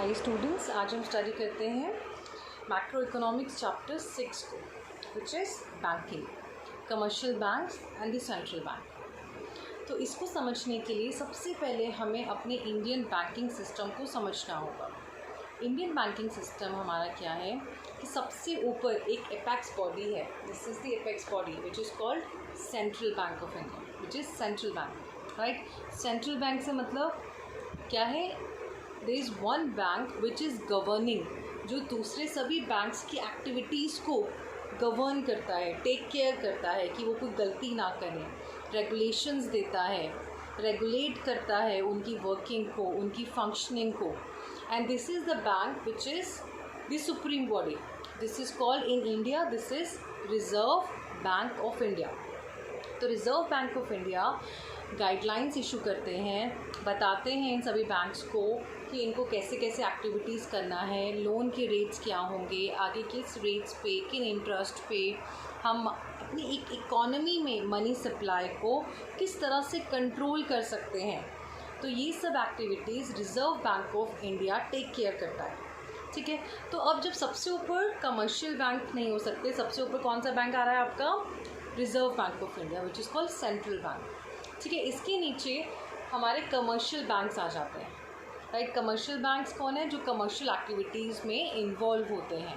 Hi students, आज हम study करते हैं मैक्रो इकोनॉमिक्स चैप्टर 6 को, which is banking, commercial banks and the central bank. तो इसको समझने के लिए सबसे पहले हमें अपने इंडियन बैंकिंग सिस्टम को समझना होगा। इंडियन बैंकिंग सिस्टम हमारा क्या है कि सबसे ऊपर एक एपेक्स बॉडी है, this is the apex body which is called central bank of India, which is central bank, right. Central bank से मतलब क्या है, there is one bank which is governing, जो दूसरे सभी बैंक्स की एक्टिविटीज़ को गवर्न करता है, टेक केयर करता है कि वो कोई गलती ना करें, रेगुलेशंस देता है, रेगुलेट करता है उनकी वर्किंग को, उनकी फंक्शनिंग को। And this is the bank which is the supreme body, this is called in India, this is reserve bank of India. तो Reserve bank of India guidelines issue करते हैं, बताते हैं इन सभी बैंक्स को कि इनको कैसे कैसे एक्टिविटीज़ करना है, लोन के रेट्स क्या होंगे, आगे किस रेट्स पे, किन इंटरेस्ट पे हम अपनी एक इकोनॉमी में मनी सप्लाई को किस तरह से कंट्रोल कर सकते हैं। तो ये सब activities reserve bank of India take care करता है, ठीक है। तो अब जब सबसे ऊपर कमर्शियल बैंक नहीं हो सकते, सबसे ऊपर कौन सा बैंक आ रहा है आपका, reserve bank of India which is called central bank, ठीक है। इसके नीचे हमारे कमर्शियल बैंक्स आ जाते हैं, राइट। कमर्शियल बैंक्स कौन है, जो कमर्शियल एक्टिविटीज़ में इन्वॉल्व होते हैं।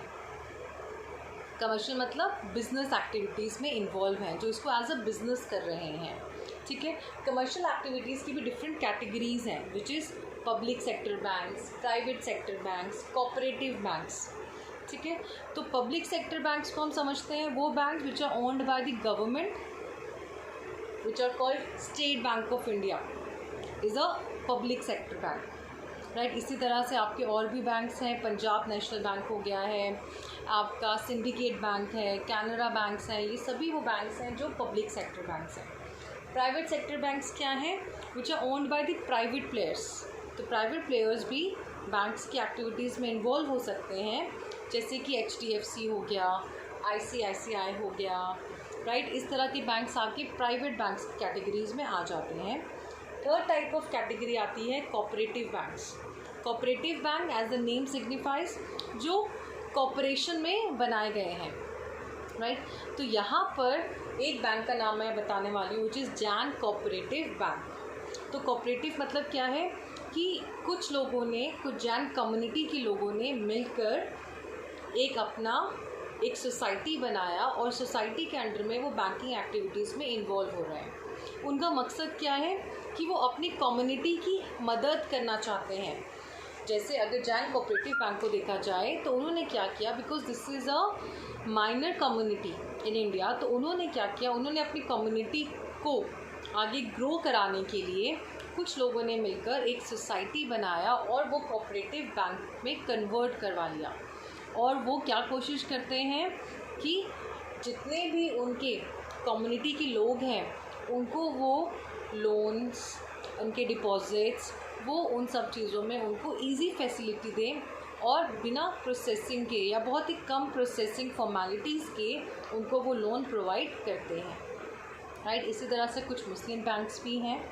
कमर्शियल मतलब बिजनेस एक्टिविटीज़ में इन्वॉल्व हैं, जो इसको एज अ बिजनेस कर रहे हैं, ठीक है। कमर्शियल एक्टिविटीज़ की भी डिफरेंट कैटेगरीज हैं, which is public sector banks, private sector banks, cooperative banks, ठीक है। तो पब्लिक सेक्टर बैंक्स को हम समझते हैं वो banks which are owned by the government, which are called State Bank of India is a public sector bank, right. इसी तरह से आपके और भी बैंक्स हैं, पंजाब नेशनल बैंक हो गया है, आपका सिंडिकेट बैंक है, कैनरा बैंक्स हैं, ये सभी वो बैंक्स हैं जो पब्लिक सेक्टर बैंक्स हैं। प्राइवेट सेक्टर बैंक्स क्या हैं, which are owned by the private players. तो प्राइवेट प्लेयर्स भी बैंक्स की एक्टिविटीज़ में इन्वॉल्व हो सकते हैं, जैसे कि HDFC हो गया, ICICI हो गया, राइट। इस तरह के बैंक्स आपके प्राइवेट बैंक्स कैटेगरीज में आ जाते हैं। थर्ड टाइप ऑफ कैटेगरी आती है cooperative banks. Cooperative bank as the name signifies, जो कॉरपोरेशन में बनाए गए हैं, राइट। तो यहाँ पर एक बैंक का नाम मैं बताने वाली हूँ, which is Jain cooperative bank. तो कोऑपरेटिव मतलब क्या है कि कुछ लोगों ने, कुछ जैन कम्युनिटी के लोगों ने मिलकर एक सोसाइटी बनाया और सोसाइटी के अंडर में वो बैंकिंग एक्टिविटीज़ में इन्वॉल्व हो रहे हैं। उनका मकसद क्या है कि वो अपनी कम्युनिटी की मदद करना चाहते हैं। जैसे अगर जैन कोऑपरेटिव बैंक को देखा जाए तो उन्होंने क्या किया, because this is a minor community in India, तो उन्होंने क्या किया, उन्होंने अपनी कम्युनिटी को आगे ग्रो कराने के लिए कुछ लोगों ने मिलकर एक सोसाइटी बनाया और वो कोऑपरेटिव बैंक में कन्वर्ट करवा लिया। और वो क्या कोशिश करते हैं कि जितने भी उनके कम्युनिटी के लोग हैं उनको वो लोन्स, उनके डिपॉजिट्स, वो उन सब चीज़ों में उनको इजी फैसिलिटी दें और बिना प्रोसेसिंग के या बहुत ही कम प्रोसेसिंग फॉर्मेलिटीज़ के उनको वो लोन प्रोवाइड करते हैं, राइट। इसी तरह से कुछ मुस्लिम बैंक्स भी हैं।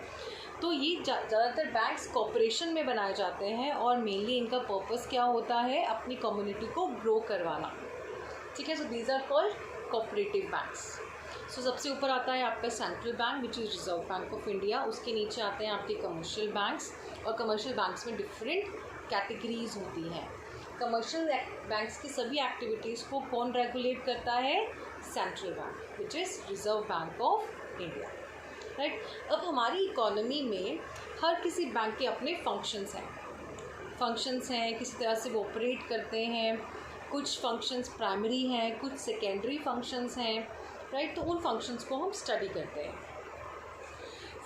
तो ये ज़्यादातर बैंक्स कॉरपोरेशन में बनाए जाते हैं और मेनली इनका पर्पस क्या होता है, अपनी कम्युनिटी को ग्रो करवाना, ठीक है। So these are called cooperative banks. So सबसे ऊपर आता है आपका central bank which is reserve bank of India, उसके नीचे आते हैं आपके कमर्शियल बैंक्स, और कमर्शियल बैंक्स में डिफरेंट कैटेगरीज होती हैं। कमर्शियल बैंक्स की सभी एक्टिविटीज़ को कौन रेगुलेट करता है, central bank which is reserve bank of India, right. अब हमारी इकोनॉमी में हर किसी बैंक के अपने फंक्शंस हैं, किसी तरह से वो ऑपरेट करते हैं। कुछ फंक्शंस प्राइमरी हैं, कुछ सेकेंडरी फंक्शंस हैं, राइट। तो उन फंक्शंस को हम स्टडी करते हैं।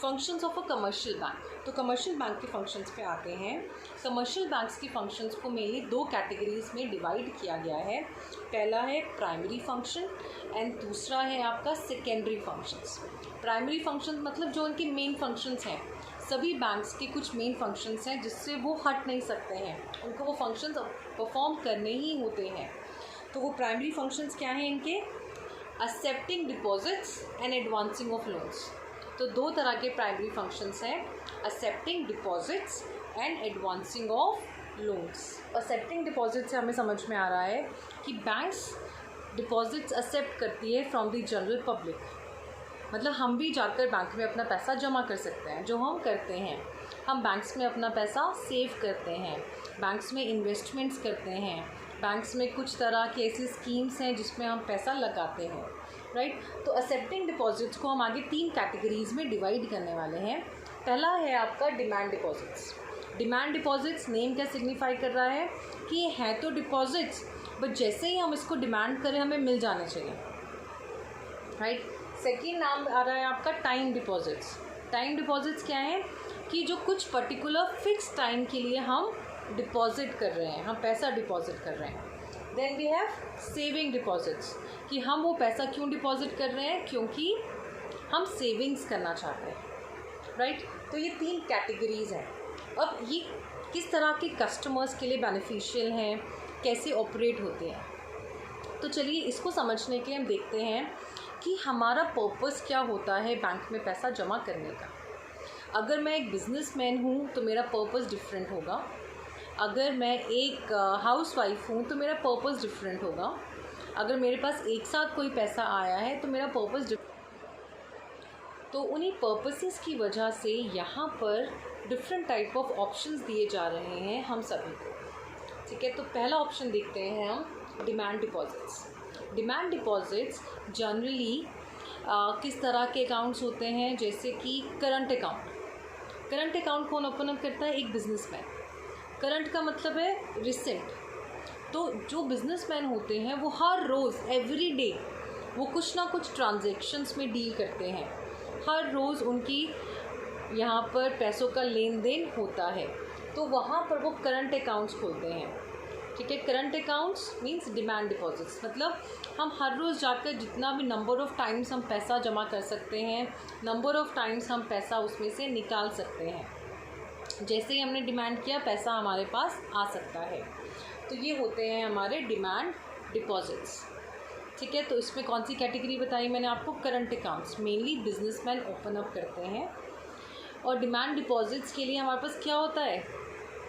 Functions of a commercial bank, तो कमर्शियल बैंक के फंक्शंस पे आते हैं। कमर्शियल बैंक्स के फंक्शंस को मेनली दो कैटेगरीज में डिवाइड किया गया है। पहला है प्राइमरी फंक्शन एंड दूसरा है आपका सेकेंडरी फंक्शंस। प्राइमरी फंक्शन मतलब जो उनके मेन फंक्शंस हैं, सभी बैंक्स के कुछ मेन फंक्शंस हैं जिससे वो हट नहीं सकते हैं, उनको वो फंक्शंस परफॉर्म करने ही होते हैं। तो वो प्राइमरी फंक्शंस क्या हैं इनके, accepting deposits and advancing of loans. तो दो तरह के प्राइमरी फंक्शंस हैं, accepting deposits and advancing of loans. Accepting deposit से हमें समझ में आ रहा है कि बैंक्स डिपॉजिट्स एक्सेप्ट करती है फ्रॉम द जनरल पब्लिक, मतलब हम भी जाकर बैंक में अपना पैसा जमा कर सकते हैं। जो हम करते हैं, हम बैंक्स में अपना पैसा सेव करते हैं, बैंक्स में इन्वेस्टमेंट्स करते हैं, बैंक्स में कुछ तरह की ऐसी स्कीम्स हैं जिसमें हम पैसा लगाते हैं, राइट। तो एक्सेप्टिंग डिपॉजिट्स को हम आगे 3 कैटेगरीज में डिवाइड करने वाले हैं। पहला है आपका demand deposits. Demand deposits name क्या सिग्निफाई कर रहा है कि ये हैं तो डिपॉजिट्स, बट जैसे ही हम इसको डिमांड करें हमें मिल जाने चाहिए, राइट। सेकेंड नाम आ रहा है आपका टाइम डिपॉजिट्स। टाइम डिपॉजिट्स क्या है कि जो कुछ पर्टिकुलर फिक्स टाइम के लिए हम डिपॉजिट कर रहे हैं, हम पैसा डिपॉजिट कर रहे हैं। Then we have saving deposits, कि हम वो पैसा क्यों डिपॉजिट कर रहे हैं, क्योंकि हम सेविंग्स करना चाहते हैं, राइट। तो ये 3 कैटेगरीज हैं। अब ये किस तरह के कस्टमर्स के लिए बेनिफिशियल हैं, कैसे ऑपरेट होते हैं, तो चलिए इसको समझने के लिए हम देखते हैं कि हमारा पर्पस क्या होता है बैंक में पैसा जमा करने का। अगर मैं एक बिजनेसमैन हूँ तो मेरा पर्पस डिफरेंट होगा, अगर मैं एक हाउसवाइफ हूँ तो मेरा पर्पस डिफरेंट होगा, अगर मेरे पास एक साथ कोई पैसा आया है तो मेरा पर्पस तो उन्हीं पर्पसेस की वजह से यहाँ पर डिफरेंट टाइप ऑफ ऑप्शंस दिए जा रहे हैं हम सभी को, ठीक है। तो पहला ऑप्शन देखते हैं हम demand deposits. Demand deposits generally किस तरह के अकाउंट्स होते हैं, जैसे कि करंट अकाउंट। करंट अकाउंट कौन ओपन अप करता है? एक बिजनेसमैन। करंट का मतलब है रिसेंट। तो जो बिजनेसमैन होते हैं वो हर रोज़ एवरी डे वो कुछ ना कुछ ट्रांजैक्शंस में डील करते हैं, हर रोज़ उनकी यहाँ पर पैसों का लेन देन होता है, तो वहाँ पर वो करंट अकाउंट्स खोलते हैं, ठीक है। Current accounts means demand deposits, मतलब हम हर रोज़ जाकर जितना भी नंबर ऑफ़ टाइम्स हम पैसा जमा कर सकते हैं, नंबर ऑफ़ टाइम्स हम पैसा उसमें से निकाल सकते हैं। जैसे ही हमने डिमांड किया पैसा हमारे पास आ सकता है। तो ये होते हैं हमारे डिमांड डिपॉजिट्स, ठीक है। तो इसमें कौन सी कैटेगरी बताई मैंने आपको? Current accounts, mainly businessman open up करते हैं। और डिमांड डिपॉजिट्स के लिए हमारे पास क्या होता है,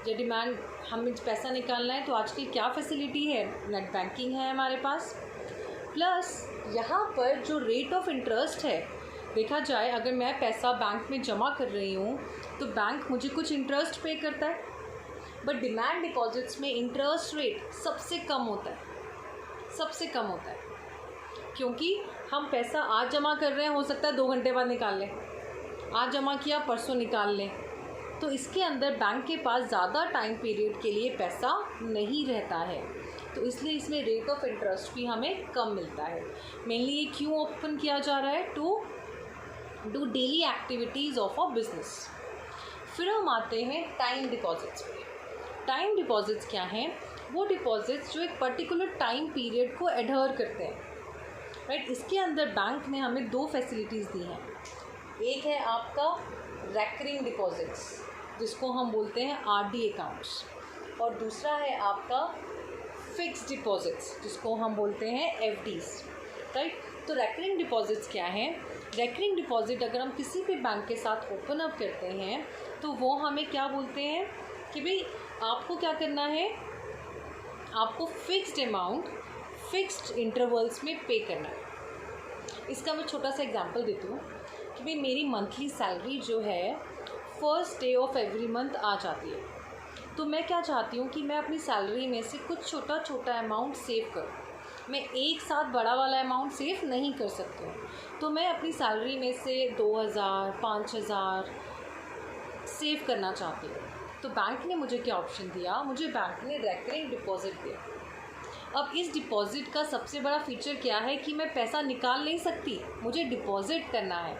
जब डिमांड हमें पैसा निकालना है तो आजकल क्या फैसिलिटी है? नेट बैंकिंग है हमारे पास, प्लस यहाँ पर जो रेट ऑफ इंटरेस्ट है, देखा जाए अगर मैं पैसा बैंक में जमा कर रही हूँ तो बैंक मुझे कुछ इंटरेस्ट पे करता है, बट डिमांड डिपॉजिट्स में इंटरेस्ट रेट सबसे कम होता है, सबसे कम होता है, क्योंकि हम पैसा आज जमा कर रहे हैं, हो सकता है 2 घंटे बाद निकाल लें, आज जमा किया परसों निकाल लें, तो इसके अंदर बैंक के पास ज़्यादा टाइम पीरियड के लिए पैसा नहीं रहता है, तो इसलिए इसमें रेट ऑफ इंटरेस्ट भी हमें कम मिलता है। मेनली ये क्यों ओपन किया जा रहा है? To do daily activities of a business. फिर हम आते हैं टाइम डिपॉजिट्स पे। टाइम डिपॉजिट्स क्या हैं? वो डिपॉजिट्स जो एक पर्टिकुलर टाइम पीरियड को एडहर करते हैं, राइट। इसके अंदर बैंक ने हमें 2 फैसिलिटीज़ दी हैं। एक है आपका रेकरिंग डिपॉजिट्स, जिसको हम बोलते हैं आरडी अकाउंट्स, और दूसरा है आपका फिक्स्ड डिपॉजिट्स, जिसको हम बोलते हैं एफडीज, राइट। तो रेकरिंग डिपॉजिट्स क्या हैं? रेकरिंग डिपॉजिट अगर हम किसी भी बैंक के साथ ओपन अप करते हैं तो वो हमें क्या बोलते हैं कि भाई आपको क्या करना है, आपको फिक्स्ड अमाउंट फिक्स्ड इंटरवल्स में पे करना है। इसका मैं छोटा सा एग्जांपल देती हूँ कि भाई मेरी मंथली सैलरी जो है first day of every month आ जाती है, तो मैं क्या चाहती हूँ कि मैं अपनी सैलरी में से कुछ छोटा छोटा अमाउंट सेव करूँ। मैं एक साथ बड़ा वाला अमाउंट सेव नहीं कर सकती हूँ, तो मैं अपनी सैलरी में से 2000 5000 सेव करना चाहती हूँ। तो बैंक ने मुझे क्या ऑप्शन दिया? मुझे बैंक ने रेकरिंग डिपॉजिट दिया। अब इस डिपॉजिट का सबसे बड़ा फीचर क्या है कि मैं पैसा निकाल नहीं सकती, मुझे डिपॉजिट करना है,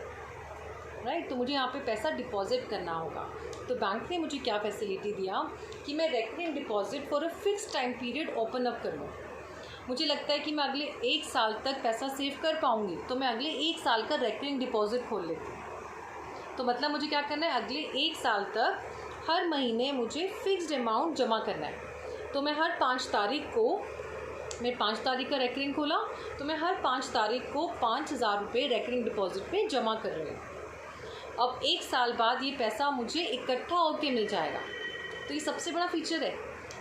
राइट। तो मुझे यहाँ पे पैसा डिपॉजिट करना होगा। तो बैंक ने मुझे क्या फैसिलिटी दिया कि मैं recurring deposit for a fix time period open up करूँ। मुझे लगता है कि मैं अगले 1 साल तक पैसा सेव कर पाऊँगी, तो मैं अगले 1 साल का रेकरिंग डिपॉजिट खोल लेती हूँ। तो मतलब मुझे क्या करना है, अगले 1 साल तक हर महीने मुझे फिक्स्ड अमाउंट जमा करना है। तो मैं हर 5 तारीख को, मैं 5 तारीख का रेकरिंग खोला तो मैं हर 5 तारीख को 5000 रुपये रेकरिंग डिपॉजिट पे जमा कर रही हूँ। अब 1 साल बाद ये पैसा मुझे इकट्ठा होके मिल जाएगा, तो ये सबसे बड़ा फीचर है।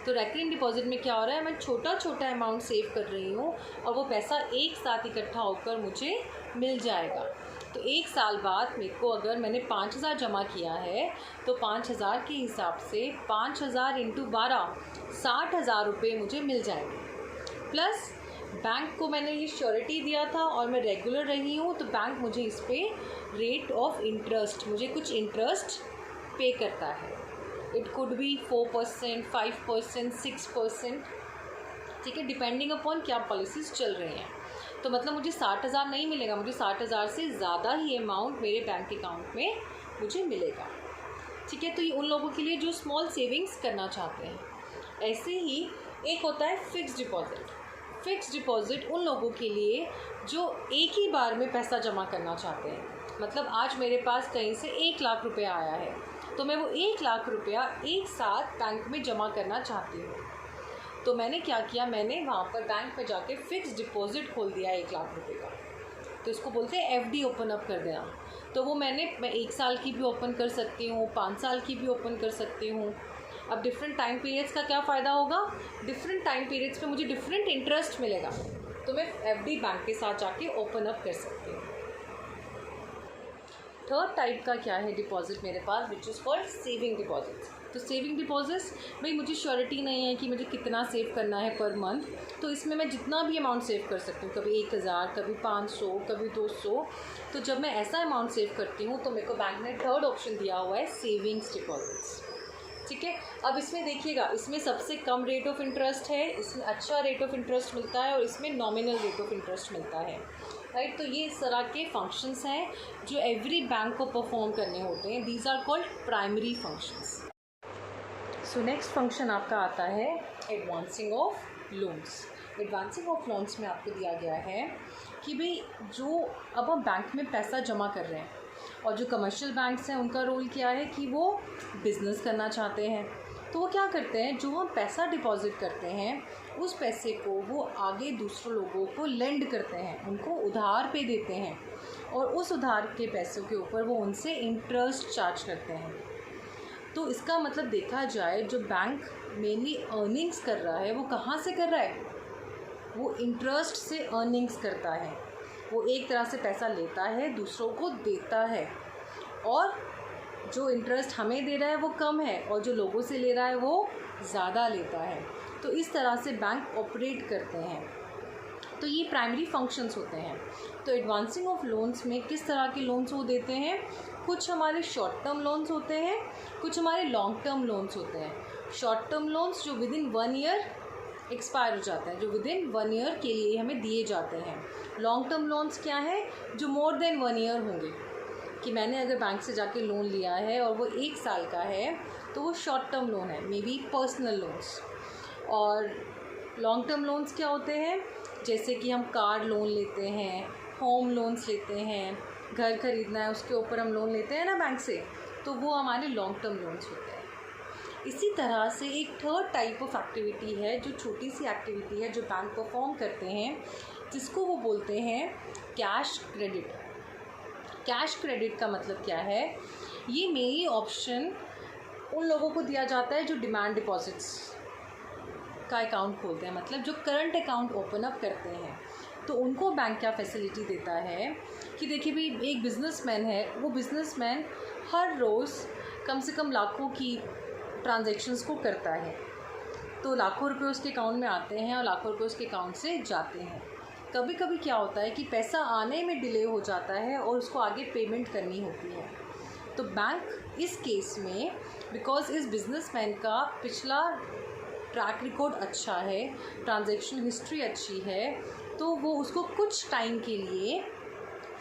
तो रेकरिंग डिपॉजिट में क्या हो रहा है, मैं छोटा छोटा अमाउंट सेव कर रही हूँ और वो पैसा एक साथ इकट्ठा होकर मुझे मिल जाएगा। तो एक साल बाद मेरे को अगर मैंने 5,000 जमा किया है तो 5,000 के हिसाब से 5,000 इंटू 12 60,000 रुपये मुझे मिल जाएंगे। प्लस बैंक को मैंने ये श्योरिटी दिया था और मैं रेगुलर रही हूँ, तो बैंक मुझे इस पर रेट ऑफ इंटरेस्ट, मुझे कुछ इंटरेस्ट पे करता है। इट कुड बी 4%, 5%, 6%, ठीक है, डिपेंडिंग अपॉन क्या पॉलिसीज़ चल रही हैं। तो मतलब मुझे 60,000 नहीं मिलेगा, मुझे 60,000 से ज़्यादा ही अमाउंट मेरे बैंक अकाउंट में मुझे मिलेगा, ठीक है। तो ये उन लोगों के लिए जो स्मॉल सेविंग्स करना चाहते हैं। ऐसे ही एक होता है फिक्स डिपॉजिट। फिक्स डिपॉजिट उन लोगों के लिए जो एक ही बार में पैसा जमा करना चाहते हैं। मतलब आज मेरे पास कहीं से 1 लाख रुपया आया है, तो मैं वो 1 लाख रुपया एक साथ बैंक में जमा करना चाहती हूँ। तो मैंने क्या किया, मैंने वहाँ पर बैंक में जाके फ़िक्स डिपॉज़िट खोल दिया 1 लाख रुपए का। तो इसको बोलते हैं एफडी ओपन अप कर देना। तो वो मैं 1 साल की भी ओपन कर सकती हूँ, 5 साल की भी ओपन कर सकती हूँ। अब डिफरेंट टाइम पीरियड्स का क्या फ़ायदा होगा, डिफरेंट टाइम पीरियड्स पे मुझे डिफरेंट इंटरेस्ट मिलेगा। तो मैं एफडी बैंक के साथ जाके ओपन अप कर सकती हूँ। थर्ड टाइप का क्या है डिपॉजिट मेरे पास, which is called saving deposits. तो सेविंग डिपॉजिट्स भाई मुझे श्योरिटी नहीं है कि मुझे कितना सेव करना है पर मंथ, तो इसमें मैं जितना भी अमाउंट सेव कर सकती हूँ, कभी 1,000, कभी 500, कभी 200। तो जब मैं ऐसा अमाउंट सेव करती हूँ तो मेरे को बैंक ने थर्ड ऑप्शन दिया हुआ है सेविंग्स डिपॉजिट्स, ठीक है। अब इसमें देखिएगा, इसमें सबसे कम रेट ऑफ इंटरेस्ट है, इसमें अच्छा रेट ऑफ इंटरेस्ट मिलता है और इसमें नॉमिनल रेट ऑफ इंटरेस्ट मिलता है, राइट। तो ये इस तरह के फंक्शंस हैं जो एवरी बैंक को परफॉर्म करने होते हैं। These are called primary functions. So next function आपका आता है advancing of loans. Advancing of loans में आपको दिया गया है कि भाई जो अब हम बैंक में पैसा जमा कर रहे हैं और जो कमर्शियल बैंक्स हैं उनका रोल क्या है कि वो बिज़नेस करना चाहते हैं। तो वो क्या करते हैं, जो हम पैसा डिपॉजिट करते हैं उस पैसे को वो आगे दूसरों लोगों को लेंड करते हैं, उनको उधार पे देते हैं और उस उधार के पैसों के ऊपर वो उनसे इंटरेस्ट चार्ज करते हैं। तो इसका मतलब देखा जाए जो बैंक मेनली अर्निंग्स कर रहा है वो कहाँ से कर रहा है, वो इंटरेस्ट से अर्निंग्स करता है। वो एक तरह से पैसा लेता है दूसरों को देता है और जो इंटरेस्ट हमें दे रहा है वो कम है और जो लोगों से ले रहा है वो ज़्यादा लेता है। तो इस तरह से बैंक ऑपरेट करते हैं। तो ये प्राइमरी फंक्शंस होते हैं। तो एडवांसिंग ऑफ लोन्स में किस तरह के लोन्स वो देते हैं, कुछ हमारे शॉर्ट टर्म लोन्स होते हैं, कुछ हमारे लॉन्ग टर्म लोन्स होते हैं। शॉर्ट टर्म लोन्स जो विद इन 1 ईयर एक्सपायर हो जाते हैं, जो विद इन 1 ईयर के लिए हमें दिए जाते हैं। लॉन्ग टर्म लोन्स क्या है, जो मोर देन 1 ईयर होंगे, कि मैंने अगर बैंक से जाके लोन लिया है और वो 1 साल का है तो वो शॉर्ट टर्म लोन है, मे बी पर्सनल लोन्स। और लॉन्ग टर्म लोन्स क्या होते हैं, जैसे कि हम कार लोन लेते हैं, होम लोन्स लेते हैं, घर खरीदना है उसके ऊपर हम लोन लेते हैं ना बैंक से, तो वो हमारे लॉन्ग टर्म लोन्स होते हैं। इसी तरह से एक थर्ड टाइप ऑफ एक्टिविटी है, जो छोटी सी एक्टिविटी है जो बैंक परफॉर्म करते हैं, जिसको वो बोलते हैं कैश क्रेडिट। कैश क्रेडिट का मतलब क्या है, ये मेनली ऑप्शन उन लोगों को दिया जाता है जो डिमांड डिपॉजिट्स का अकाउंट खोलते हैं, मतलब जो करंट अकाउंट ओपन अप करते हैं। तो उनको बैंक क्या फैसिलिटी देता है कि देखिए भाई एक बिज़नेसमैन है, वो बिज़नेसमैन हर रोज़ कम से कम लाखों की ट्रांजैक्शंस को करता है। तो लाखों रुपए उसके अकाउंट में आते हैं और लाखों रुपए उसके अकाउंट से जाते हैं। कभी कभी क्या होता है कि पैसा आने में डिले हो जाता है और उसको आगे पेमेंट करनी होती है। तो बैंक इस केस में, बिकॉज़ इस बिज़नेसमैन का पिछला ट्रैक रिकॉर्ड अच्छा है, ट्रांजैक्शन हिस्ट्री अच्छी है, तो वो उसको कुछ टाइम के लिए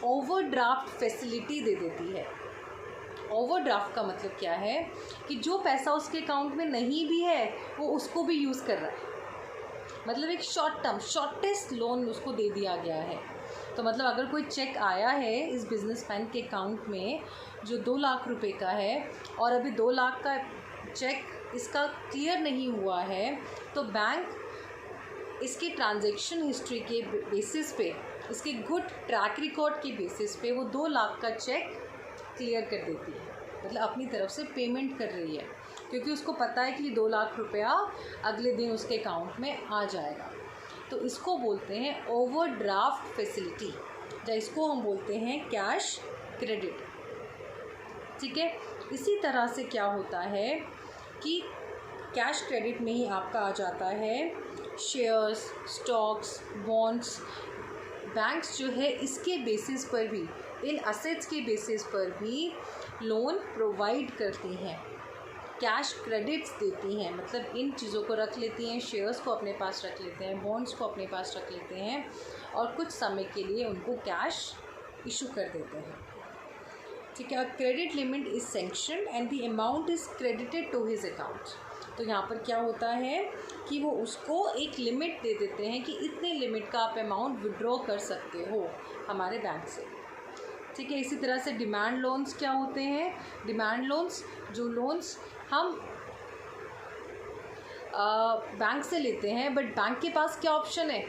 ओवरड्राफ्ट फैसिलिटी दे देती है। ओवरड्राफ्ट का मतलब क्या है कि जो पैसा उसके अकाउंट में नहीं भी है वो उसको भी यूज़ कर रहा है, मतलब एक शॉर्टेस्ट लोन उसको दे दिया गया है। तो मतलब अगर कोई चेक आया है इस बिजनेसमैन के अकाउंट में जो 2 लाख रुपए का है और अभी 2 लाख का चेक इसका क्लियर नहीं हुआ है, तो बैंक इसके ट्रांजैक्शन हिस्ट्री के बेसिस पे, इसके गुड ट्रैक रिकॉर्ड के बेसिस पे वो 2 लाख का चेक क्लियर कर देती है, मतलब अपनी तरफ से पेमेंट कर रही है। क्योंकि उसको पता है कि 2 लाख रुपया अगले दिन उसके अकाउंट में आ जाएगा। तो इसको बोलते हैं ओवरड्राफ्ट फैसिलिटी, या इसको हम बोलते हैं कैश क्रेडिट। ठीक है, इसी तरह से क्या होता है कि कैश क्रेडिट में ही आपका आ जाता है शेयर्स, स्टॉक्स, बॉन्ड्स। बैंक्स जो है इसके बेसिस पर भी, इन असेट्स के बेसिस पर भी लोन प्रोवाइड करती हैं, कैश क्रेडिट्स देती हैं। मतलब इन चीज़ों को रख लेती हैं, शेयर्स को अपने पास रख लेते हैं, बॉन्ड्स को अपने पास रख लेते हैं और कुछ समय के लिए उनको कैश इशू कर देते हैं। ठीक है, credit limit is sanction and the amount is credited to his account. तो यहाँ पर क्या होता है कि वो उसको एक लिमिट दे देते हैं कि इतने लिमिट का आप अमाउंट विड्रॉ कर सकते हो हमारे बैंक से। ठीक है, इसी तरह से डिमांड लोन्स क्या होते हैं? डिमांड लोन्स, जो लोन्स हम बैंक से लेते हैं, बट बैंक के पास क्या ऑप्शन है?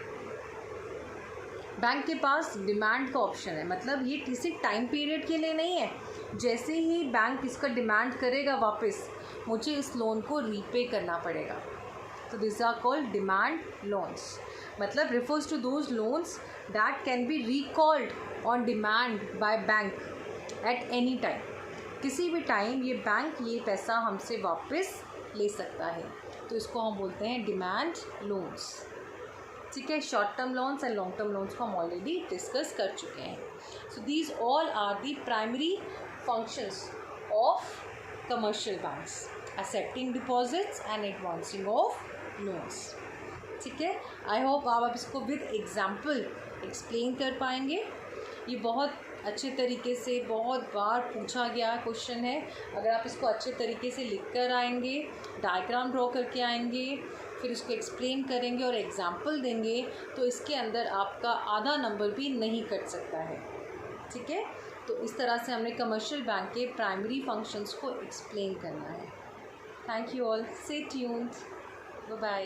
बैंक के पास डिमांड का ऑप्शन है। मतलब ये किसी टाइम पीरियड के लिए नहीं है, जैसे ही बैंक इसका डिमांड करेगा वापस, मुझे इस लोन को रीपे करना पड़ेगा। तो this are called demand loans. मतलब refers to those loans that can be recalled on demand by bank at any time. किसी भी टाइम ये बैंक ये पैसा हमसे वापस ले सकता है, तो इसको हम बोलते हैं डिमांड लोन्स। ठीक है, short term loans and long term loans को हम ऑलरेडी डिस्कस कर चुके हैं। So these all are the primary functions of commercial banks, excepting deposits and advancing of loans. ठीक है, आई होप आप इसको विद एग्जाम्पल एक्सप्लेन कर पाएंगे। ये बहुत अच्छे तरीके से बहुत बार पूछा गया क्वेश्चन है। अगर आप इसको अच्छे तरीके से लिख कर आएंगे, डायग्राम ड्रॉ करके आएंगे, फिर इसको एक्सप्लेन करेंगे और एग्जाम्पल देंगे, तो इसके अंदर आपका आधा नंबर भी नहीं कट सकता है। ठीक है, तो इस तरह से हमने कमर्शियल बैंक के प्राइमरी फंक्शंस को एक्सप्लेन करना है। Thank you all, stay tuned, bye bye.